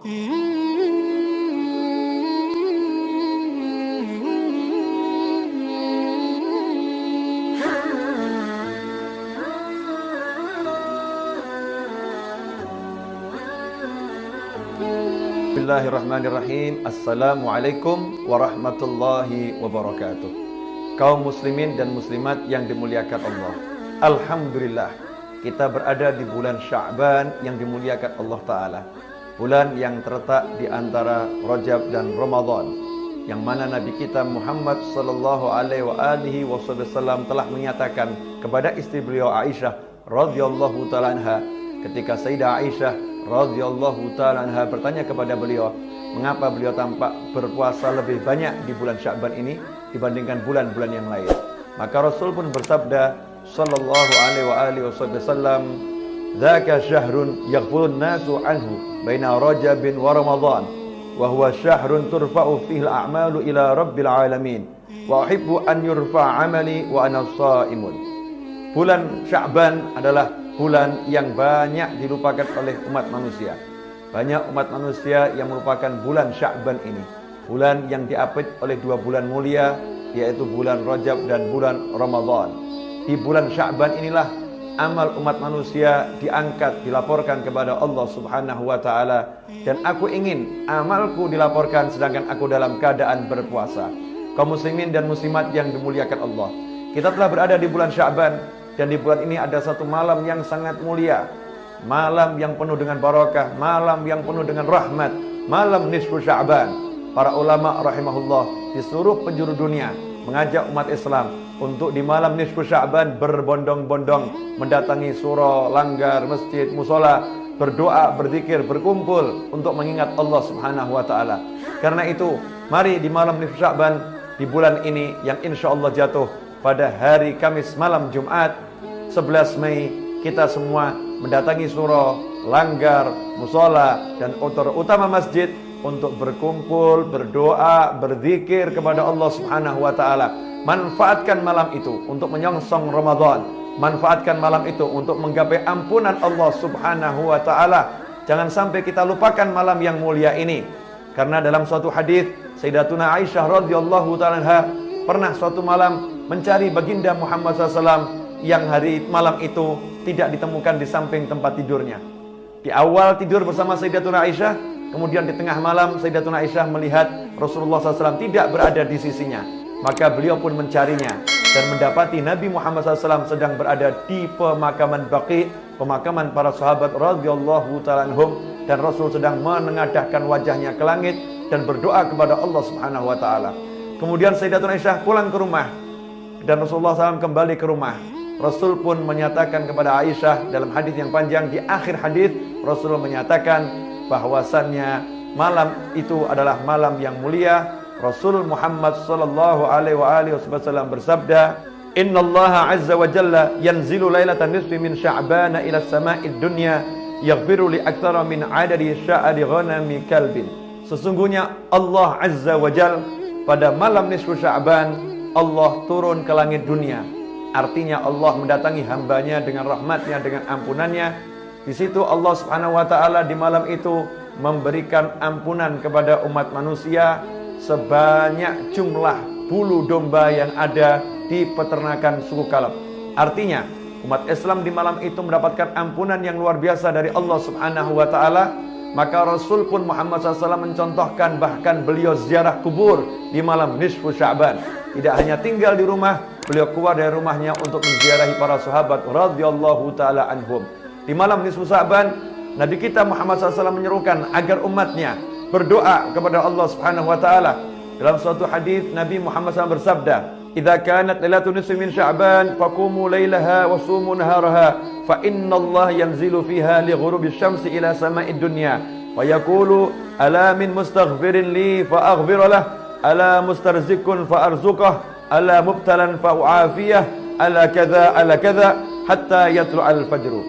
Bismillahirrahmanirrahim. Assalamualaikum warahmatullahi wabarakatuh. Kaum muslimin dan muslimat yang dimuliakan Allah, alhamdulillah kita berada di bulan Sya'ban yang dimuliakan Allah Ta'ala, bulan yang terletak di antara Rajab dan Ramadan, yang mana Nabi kita Muhammad sallallahu alaihi wasallam telah menyatakan kepada istri beliau Aisyah radhiyallahu ta'ala anha, ketika Sayyidah Aisyah radhiyallahu ta'ala anha bertanya kepada beliau, mengapa beliau tampak berpuasa lebih banyak di bulan Sya'ban ini dibandingkan bulan-bulan yang lain. Maka Rasul pun bersabda sallallahu alaihi wasallam, "Dzaka syahrun yaghfulun nasu anhu baina Rajabin wa Ramadan, wa huwa syahrun turfa'u fihi al-a'malu ila rabbil alamin, wa uhibbu an yurfa'a 'amali wa ana sha'imun." Bulan Sya'ban adalah bulan yang banyak dilupakan oleh umat manusia. Banyak umat manusia yang merupakan bulan Sya'ban ini, bulan yang diapit oleh dua bulan mulia, yaitu bulan Rajab dan bulan Ramadan. Di bulan Sya'ban inilah amal umat manusia diangkat, dilaporkan kepada Allah Subhanahu wa ta'ala. Dan aku ingin amalku dilaporkan sedangkan aku dalam keadaan berpuasa. Kaum muslimin dan muslimat yang dimuliakan Allah, kita telah berada di bulan Sya'ban, dan di bulan ini ada satu malam yang sangat mulia, malam yang penuh dengan barakah, malam yang penuh dengan rahmat, malam nisfu Sya'ban. Para ulama rahimahullah di seluruh penjuru dunia mengajak umat Islam untuk di malam nisfu Sya'ban berbondong-bondong mendatangi surau, langgar, masjid, musola, berdoa, berzikir, berkumpul untuk mengingat Allah Subhanahu wa ta'ala. Karena itu, mari di malam nisfu Sya'ban di bulan ini yang insya Allah jatuh pada hari Kamis malam Jumat 11 Mei, kita semua mendatangi surau, langgar, musola, dan utama masjid untuk berkumpul, berdoa, berzikir kepada Allah Subhanahu wa ta'ala. Manfaatkan malam itu untuk menyongsong Ramadan. Manfaatkan malam itu untuk menggapai ampunan Allah Subhanahu wa ta'ala. Jangan sampai kita lupakan malam yang mulia ini. Karena dalam suatu hadis, Sayyidatuna Aisyah radhiyallahu ta'ala anha pernah suatu malam mencari baginda Muhammad SAW yang hari malam itu tidak ditemukan di samping tempat tidurnya. Di awal tidur bersama Sayyidatuna Aisyah, kemudian di tengah malam Sayyidatuna Aisyah melihat Rasulullah SAW tidak berada di sisinya. Maka beliau pun mencarinya dan mendapati Nabi Muhammad SAW sedang berada di pemakaman Baqi, pemakaman para sahabat radhiyallahu ta'ala anhum, dan Rasul sedang menengadahkan wajahnya ke langit dan berdoa kepada Allah Subhanahu wa ta'ala. Kemudian Sayyidatuna Aisyah pulang ke rumah dan Rasulullah SAW kembali ke rumah. Rasul pun menyatakan kepada Aisyah dalam hadis yang panjang, di akhir hadis Rasul menyatakan bahwasannya malam itu adalah malam yang mulia. Rasul Muhammad sallallahu alaihi wasallam bersabda, "Innallaha azza wa jalla yanzilu lailatan nisfi min Sya'ban ila as-sama'id dunya yaghfiru li aktsara min 'adadi sya'ri ghanami kalbin." Sesungguhnya Allah azza wa jalla pada malam nisfu Sya'ban Allah turun ke langit dunia. Artinya Allah mendatangi hambanya dengan rahmatnya, dengan ampunannya. Di situ Allah Subhanahu wa ta'ala di malam itu memberikan ampunan kepada umat manusia sebanyak jumlah bulu domba yang ada di peternakan suku Kalb. Artinya umat Islam di malam itu mendapatkan ampunan yang luar biasa dari Allah Subhanahu wa ta'ala. Maka Rasul pun Muhammad SAW mencontohkan, bahkan beliau ziarah kubur di malam nisfu Sya'ban. Tidak hanya tinggal di rumah, beliau keluar dari rumahnya untuk menziarahi para sahabat radhiyallahu ta'ala anhum. Di malam nisfu Sya'ban, Nabi kita Muhammad SAW menyerukan agar umatnya berdoa kepada Allah Subhanahu wa ta'ala. Dalam suatu hadis Nabi Muhammad SAW bersabda, "Idza kanat lailatul nisfi min Sya'ban faqumu lailaha wa sumu naharaha fa innallaha yanzilu fiha li ghurubi syamsi ila sama'id dunya fa yaqulu ala min mustaghfirin li fa aghfir lah, ala mustarzikun fa arzuqah, ala mubtalan fa uafiyah, ala kadza hatta yatlu'al fajru."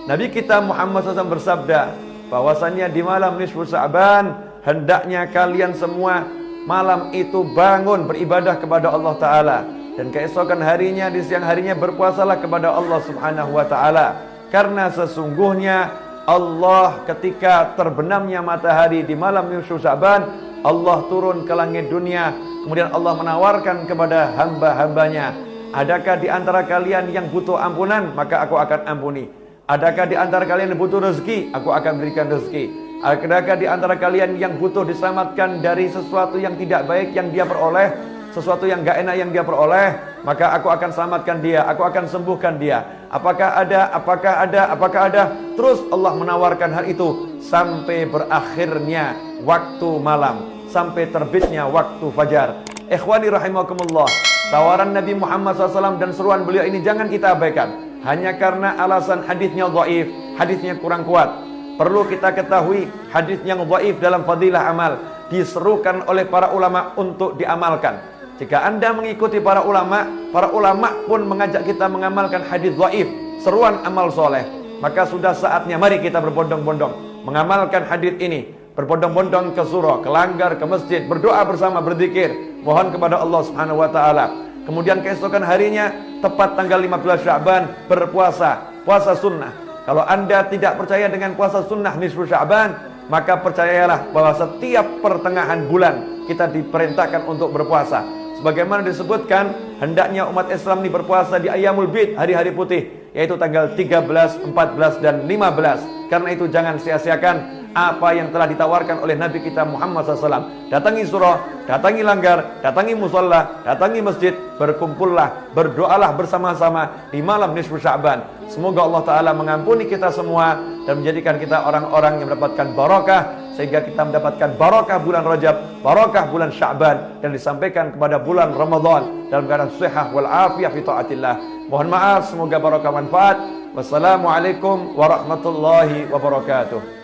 Nabi kita Muhammad SAW bersabda bahwasannya di malam nisfu Sya'ban hendaknya kalian semua malam itu bangun beribadah kepada Allah Ta'ala, dan keesokan harinya di siang harinya berpuasalah kepada Allah Subhanahu wa ta'ala. Karena sesungguhnya Allah ketika terbenamnya matahari di malam nisfu Sya'ban, Allah turun ke langit dunia. Kemudian Allah menawarkan kepada hamba-hambanya, adakah di antara kalian yang butuh ampunan? Maka aku akan ampuni. Adakah di antara kalian yang butuh rezeki? Aku akan berikan rezeki. Adakah di antara kalian yang butuh diselamatkan dari sesuatu yang tidak baik yang dia peroleh, sesuatu yang gak enak yang dia peroleh? Maka aku akan selamatkan dia, aku akan sembuhkan dia. Apakah ada, apakah ada, apakah ada? Terus Allah menawarkan hal itu sampai berakhirnya waktu malam, sampai terbitnya waktu fajar. Ikhwani rahimakumullah, tawaran Nabi Muhammad SAW dan seruan beliau ini jangan kita abaikan hanya karena alasan hadisnya dhaif, hadisnya kurang kuat. Perlu kita ketahui, hadis yang dhaif dalam fadilah amal diserukan oleh para ulama untuk diamalkan. Jika Anda mengikuti para ulama pun mengajak kita mengamalkan hadis dhaif, seruan amal soleh. Maka sudah saatnya mari kita berbondong-bondong mengamalkan hadis ini, berbondong-bondong ke surau, ke langgar, ke masjid, berdoa bersama, berzikir, mohon kepada Allah Subhanahu wa taala. Kemudian keesokan harinya tepat tanggal 15 Sya'ban berpuasa, puasa sunnah. Kalau Anda tidak percaya dengan puasa sunnah nisfu Sya'ban, maka percayalah bahwa setiap pertengahan bulan kita diperintahkan untuk berpuasa. Sebagaimana disebutkan, hendaknya umat Islam ini berpuasa di Ayyamul Bid, hari-hari putih, yaitu tanggal 13, 14, dan 15. Karena itu jangan sia-siakan apa yang telah ditawarkan oleh Nabi kita Muhammad SAW. Datangi surau, datangi langgar, datangi musola, datangi masjid, berkumpullah, berdoalah bersama-sama di malam nisfu Sya'ban. Semoga Allah Ta'ala mengampuni kita semua dan menjadikan kita orang-orang yang mendapatkan barakah, sehingga kita mendapatkan barakah bulan Rajab, barakah bulan Sya'ban, dan disampaikan kepada bulan Ramadan dalam keadaan sihah wal afiyah fi taatillah. Mohon maaf, semoga barakah manfaat. Wassalamualaikum warahmatullahi wabarakatuh.